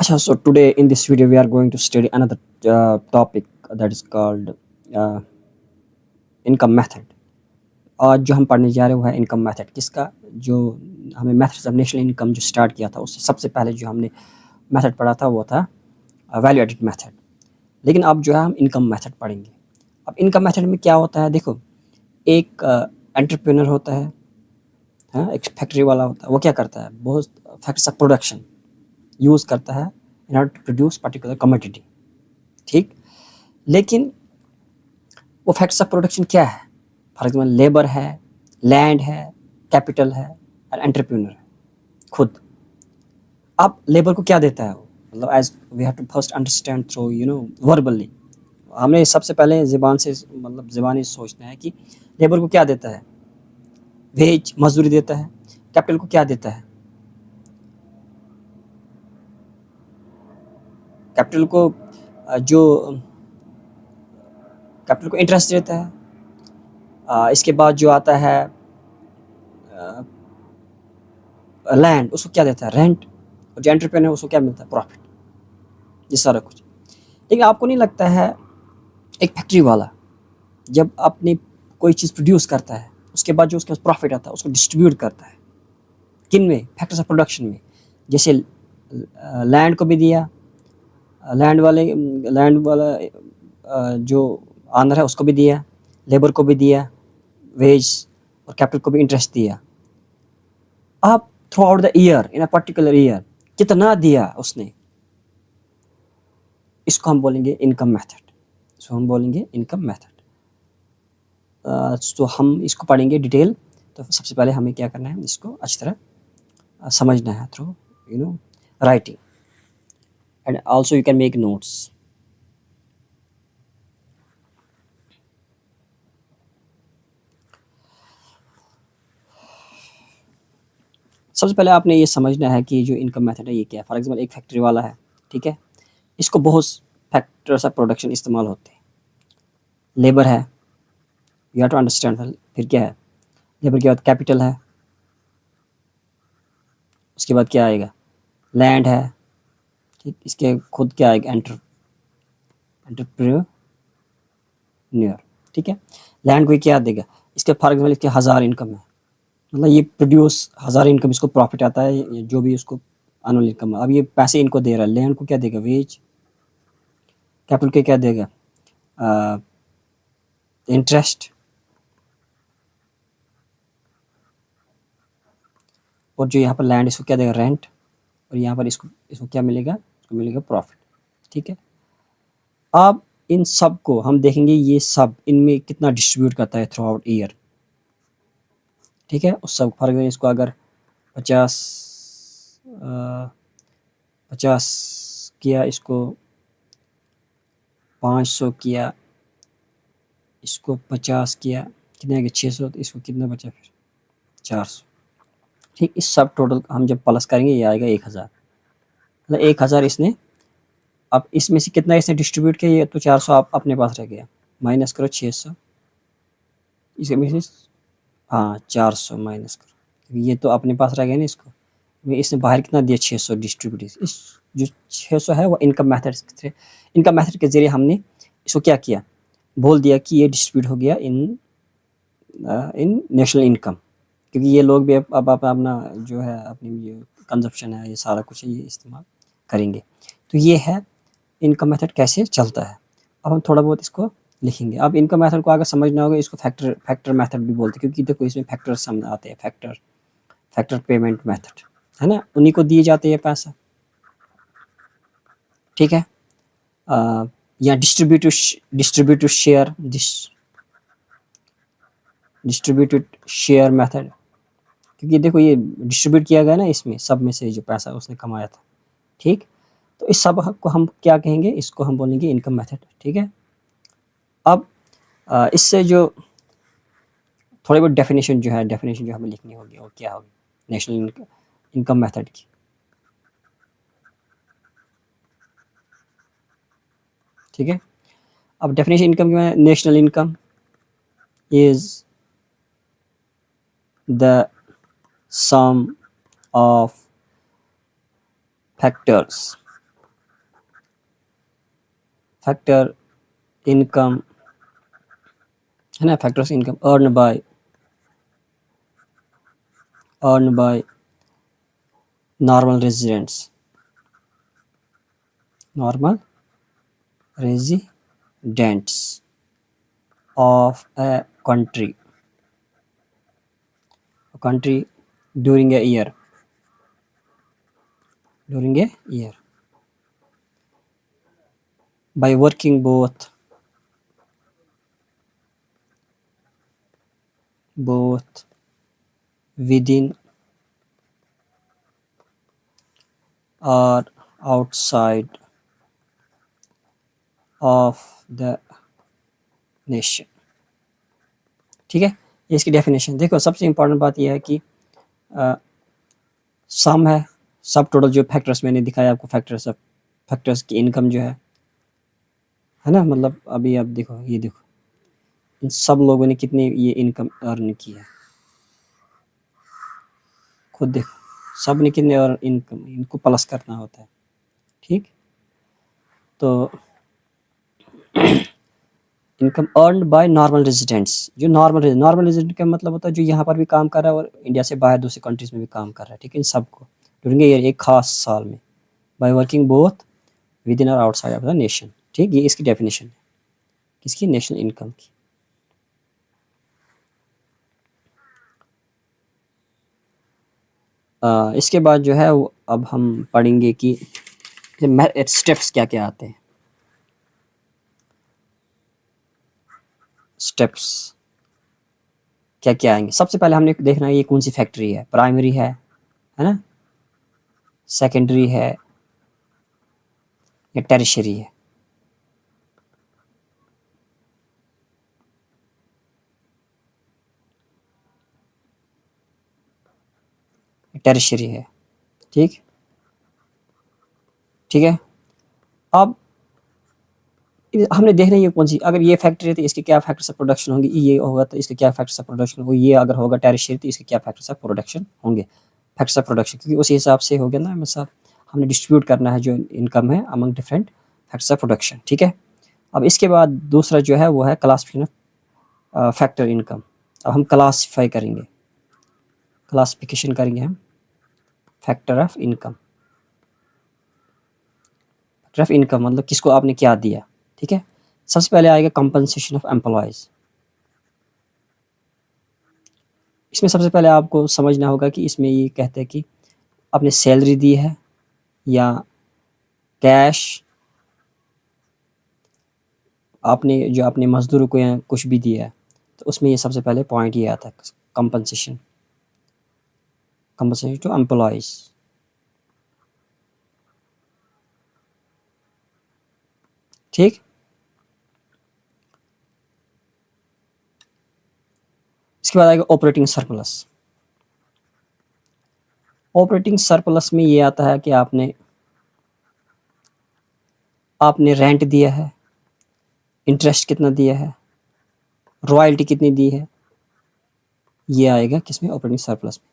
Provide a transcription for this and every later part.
So today in this video we are going to study another topic that is called uh, income method. आज जो हम पढ़ने जा रहे हैं वो है इनकम मेथड किसका जो हमें मेथड्स ऑफ नेशनल इनकम जो स्टार्ट किया था उससे सबसे पहले जो हमने मेथड पढ़ा था वो था वैल्यू एडिड मेथड। लेकिन अब जो है हम इनकम मेथड पढ़ेंगे। अब इनकम मेथड में क्या होता है, देखो एक एंटरप्रेन्योर होता है, हाँ, एक फैक्ट्री वाला होता है। वो क्या करता है, बहुत फैक्टर्स ऑफ प्रोडक्शन यूज़ करता है in order to produce particular commodity, ठीक। लेकिन वो फैक्टर्स ऑफ प्रोडक्शन क्या है, फॉर एग्जाम्पल लेबर है, लैंड है, कैपिटल है और एंटरप्रेन्योर है खुद। अब लेबर को क्या देता है वो, मतलब as we have to first understand through verbally. हमें सबसे पहले ज़बान से मतलब ज़बानी सोचना है कि लेबर को क्या देता है, वेज मजदूरी देता है। कैपिटल को क्या देता है, कैपिटल को जो कैपिटल को इंटरेस्ट देता है। इसके बाद जो आता है लैंड, उसको क्या देता है, रेंट। और जो एंटरप्रेन्योर है उसको क्या मिलता है, प्रॉफिट। ये सारा कुछ। लेकिन आपको नहीं लगता है एक फैक्ट्री वाला जब अपनी कोई चीज़ प्रोड्यूस करता है उसके बाद जो उसके पास प्रॉफिट आता है उसको डिस्ट्रीब्यूट करता है किन में, फैक्टर्स ऑफ प्रोडक्शन में। जैसे लैंड को भी दिया, लैंड वाला जो ऑनर है उसको भी दिया, लेबर को भी दिया, वेज और कैपिटल को भी इंटरेस्ट दिया। अब through out the year, in a particular year कितना दिया उसने, इसको हम बोलेंगे इनकम मेथड। इसको हम बोलेंगे इनकम मेथड। तो हम इसको पढ़ेंगे डिटेल। तो सबसे पहले हमें क्या करना है, इसको अच्छी तरह समझना है through writing and also you can make notes. सबसे पहले आपने ये समझना है कि जो इनकम मेथड है ये क्या है। फॉर एग्जांपल एक फैक्ट्री वाला है, ठीक है, इसको बहुत फैक्टर्स ऑफ प्रोडक्शन इस्तेमाल होते हैं। लेबर है, यू हैव टू अंडरस्टैंड। फिर क्या है, लेबर के बाद कैपिटल है, उसके बाद क्या आएगा, लैंड है, ठीक। इसके खुद क्या आएगा, एंटरप्रेन्योर, ठीक है। लैंड को क्या देगा, इसके फॉर एग्जाम्पल इसके 1000 इनकम है, मतलब ये प्रोड्यूस 1000 इनकम, इसको प्रॉफिट आता है जो भी उसको एनुअल इनकम। अब ये पैसे इनको दे रहा है, लैंड को क्या देगा, वेज। कैपिटल के क्या देगा, इंटरेस्ट। और जो यहाँ पर लैंड इसको क्या देगा, रेंट। और यहाँ पर इसको इसको क्या मिलेगा, इसको मिलेगा प्रॉफिट, ठीक है। अब इन सब को हम देखेंगे, ये सब इनमें कितना डिस्ट्रीब्यूट करता है थ्रू आउट ईयर, ठीक है। उस सब फॉर एग्जाम्पल इसको अगर 50 50 किया, इसको 500 किया, इसको 50 किया, कितने आ गए 600। तो इसको कितना बचा फिर 400, ठीक। इस सब टोटल हम जब प्लस करेंगे ये आएगा 1000, मतलब 1000 इसने। अब इसमें से कितना इसने डिस्ट्रीब्यूट किया, ये तो 400 आप अपने पास रह गया, माइनस करो 600, इसमें से हाँ 400 माइनस करो, ये तो अपने पास रह गया ना। इसको इसने बाहर कितना दिया, 600 डिस्ट्रीब्यूट। इस जो 600 है वो इनकम मेथड के, इनकम मेथड के ज़रिए हमने इसको क्या किया, बोल दिया कि ये डिस्ट्रीब्यूट हो गया इन नेशनल इनकम। क्योंकि ये लोग भी अब अपना जो है अपनी ये कंजप्शन है, ये सारा कुछ ये इस्तेमाल करेंगे। तो ये है इनकम मेथड कैसे चलता है। अब हम थोड़ा बहुत इसको लिखेंगे। अब इनकम मेथड को अगर समझना होगा, इसको फैक्टर मेथड भी बोलते हैं, क्योंकि देखो इसमें फैक्टर्स हम आते हैं, फैक्टर पेमेंट मेथड है ना, उन्हीं को दिए जाते हैं पैसा, ठीक है। या डिस्ट्रीब्यूटेड शेयर मेथड, क्योंकि देखो ये डिस्ट्रीब्यूट किया गया ना, इसमें सब में से जो पैसा उसने कमाया था, ठीक। तो इस सब को हम क्या कहेंगे, इसको हम बोलेंगे इनकम मेथड, ठीक है। अब इससे जो थोड़ी बहुत डेफिनेशन जो है, डेफिनेशन जो हमें लिखनी होगी वो क्या होगी, नेशनल इनकम मेथड की, ठीक है। अब डेफिनेशन इनकम की, national income is the sum of factors factor income है ना, factors income earn by normal residents of a country during a year by working both within or outside of the nation। ठीक है, ये इसकी definition देखो। सबसे important बात यह है कि सम है, सब टोटल जो फैक्टर्स मैंने दिखाया आपको, फैक्टर्स की इनकम जो है ना, मतलब अभी आप देखो, ये देखो इन सब लोगों ने कितनी ये इनकम अर्न की है, खुद देखो सब ने कितने और इनकम, इनको प्लस करना होता है। ठीक, तो income earn by normal residents, जो नॉर्मल रेजिडेंट का मतलब होता है जो यहाँ पर भी काम कर रहा है और इंडिया से बाहर दूसरी कंट्रीज में भी काम कर रहा है। ठीक है, इन सबको ड्यूरिंग ईयर, एक खास साल में, by working both with in और आउटसाइड ऑफ द नेशन। ठीक, ये इसकी डेफिनेशन है किसकी, नेशनल इनकम की। इसके बाद जो है अब हम पढ़ेंगे कि स्टेप्स क्या क्या आते हैं। स्टेप्स क्या क्या आएंगे, सबसे पहले हमने देखना है ये कौन सी फैक्ट्री है, प्राइमरी है ना, सेकेंडरी है या टेरिशरी है। टेरिशरी है। ठीक है, अब हमने देखना है ये कौन सी, अगर ये फैक्ट्री है तो इसके क्या फैक्टर्स ऑफ प्रोडक्शन होंगे, ये होगा तो इसके क्या फैक्टर्स ऑफ प्रोडक्शन होंगे, ये अगर होगा टेरिशरी तो इसके क्या फैक्टर्स ऑफ प्रोडक्शन होंगे, फैक्टर्स ऑफ प्रोडक्शन, क्योंकि उसी हिसाब से हो गया ना, मतलब हमने डिस्ट्रीब्यूट करना है जो इनकम है among different factors of production. ठीक है, अब इसके बाद दूसरा जो है वो है क्लासिफिकेशन ऑफ फैक्टर इनकम। अब हम क्लासिफिकेशन करेंगे हम फैक्टर ऑफ इनकम मतलब किसको आपने क्या दिया। ठीक है, सबसे पहले आएगा कंपनसेशन ऑफ एम्प्लॉयज। इसमें सबसे पहले आपको समझना होगा कि इसमें ये कहते हैं कि आपने सैलरी दी है या कैश, आपने जो अपने मजदूरों को या कुछ भी दिया है, तो उसमें ये सबसे पहले पॉइंट ये आता है कंपनसेशन टू एम्प्लॉयज। ठीक, इसके बाद आएगा ऑपरेटिंग सरप्लस में ये आता है कि आपने रेंट दिया है, इंटरेस्ट कितना दिया है, रॉयल्टी कितनी दी है, ये आएगा किसमें, ऑपरेटिंग सरप्लस में।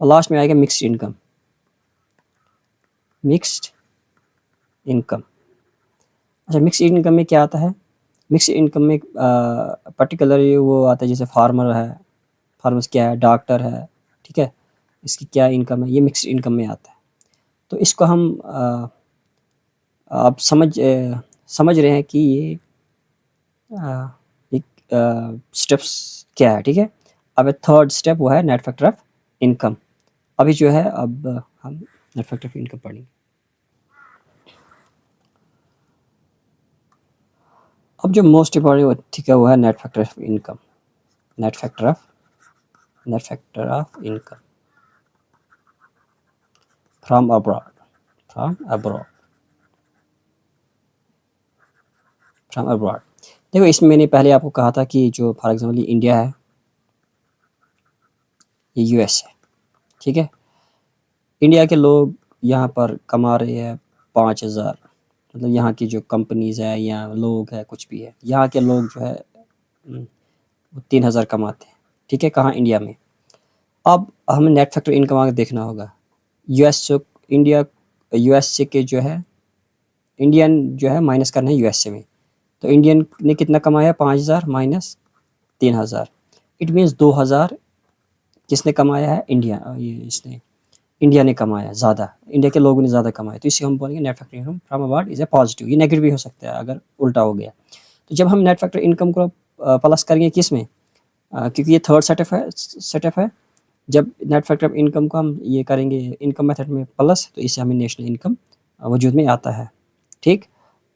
और लास्ट में आएगा मिक्स्ड इनकम। अच्छा, मिक्स्ड इनकम में क्या आता है, मिक्स्ड इनकम में पर्टिकुलरली वो आता है जैसे फार्मर्स क्या है, डॉक्टर है, ठीक है, इसकी क्या इनकम है, ये मिक्स्ड इनकम में आता है। तो इसको हम आप समझ रहे हैं कि ये एक स्टेप्स क्या है। ठीक है, अब थर्ड स्टेप वो है नेट फैक्टर ऑफ इनकम। अभी जो है अब हम नेट फैक्टर ऑफ इनकम पढ़ेंगे। अब जो मोस्ट इम्पॉर्टेंट, ठीक है, वो है net factor of income from abroad. देखो, इसमें मैंने पहले आपको कहा था कि जो फॉर एग्जांपल इंडिया है, ये यूएस है। ठीक है, इंडिया के लोग यहाँ पर कमा रहे हैं 5,000, मतलब यहाँ की जो कंपनीज है या लोग है कुछ भी है, यहाँ के लोग जो है वो 3,000 कमाते हैं। ठीक है, कहाँ, इंडिया में। अब हमें नेट फैक्टर इनकम आगे देखना होगा। यूएस से के जो है इंडियन जो है माइनस करना है यूएसए में, तो इंडियन ने कितना कमाया, 5,000 माइनस 3,000, इट मीन्स 2,000 किसने कमाया है, इंडिया ने कमाया ज़्यादा, इंडिया के लोगों ने ज़्यादा कमाया, तो इसे हम बोलेंगे net factor income from about is a positive. ये नेगेटिव भी हो सकता है अगर उल्टा हो गया। तो जब हम नेट फैक्टर इनकम को प्लस करेंगे किस में, क्योंकि ये थर्ड सेटअप है, जब नेट फैक्टर इनकम को हम ये करेंगे इनकम मेथड में प्लस, तो इससे हमें नेशनल इनकम वजूद में आता है। ठीक,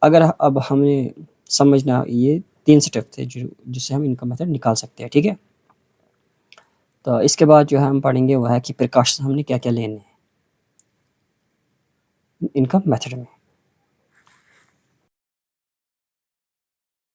अगर अब हमें समझना, ये 3 स्टेप थे जिससे हम इनकम मेथड निकाल सकते हैं। ठीक है, तो इसके बाद जो है हम पढ़ेंगे वो है कि प्रिकॉशन हमने क्या क्या लेने हैं इनकम मेथड में।